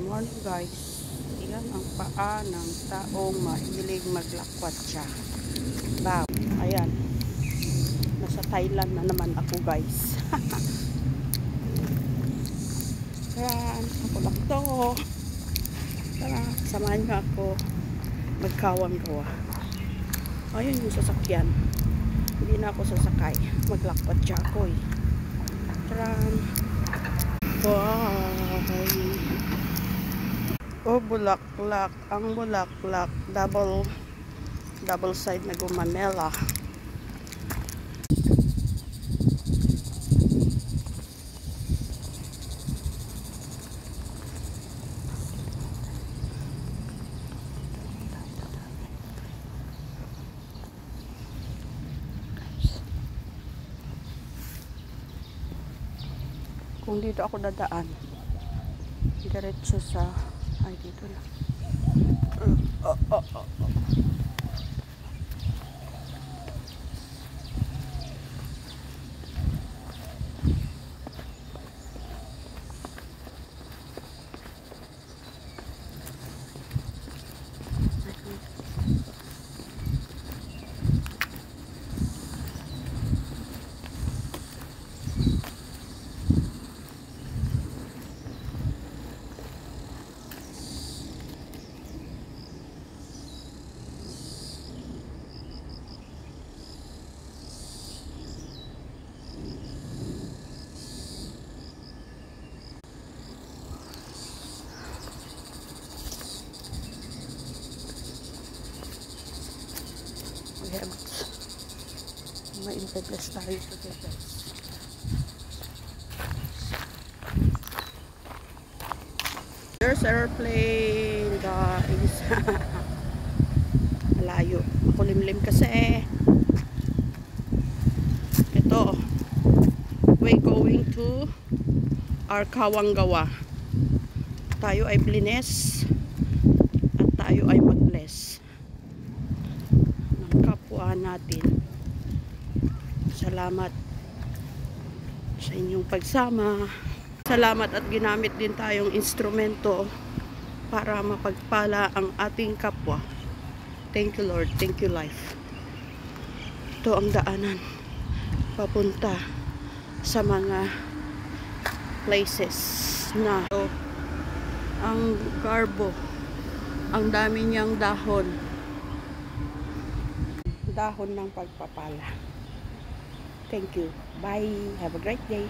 morning guys. Yan ang paa ng taong mahilig maglakwatsa. Wow. Ayan. Nasa Thailand na naman ako guys. Ayan. Ako lang to. Tara, samahan niyo ako magkawang gawa. Ayun yung sasakyan. Hindi na ako sasakay. Maglakwatsa ako eh. Tara. Bye. Oh, bulaklak. Ang bulaklak. Double side na gumanela. Kung dito ako dadaan, diretso sa dito na. Ma-interbless tayo sa guys. There's airplane guys. Malayo. Makulimlim kasi. Ito. We're going to our Kawanggawa. Tayo ay blines at tayo ay mag-bless ng kapwa natin. Salamat sa inyong pagsama. Salamat at ginamit din tayong instrumento para mapagpala ang ating kapwa. Thank you Lord, thank you life. Ito ang daanan papunta sa mga places na ang garbo, ang dami niyang dahon ng pagpapala. Thank you. Bye. Have a great day.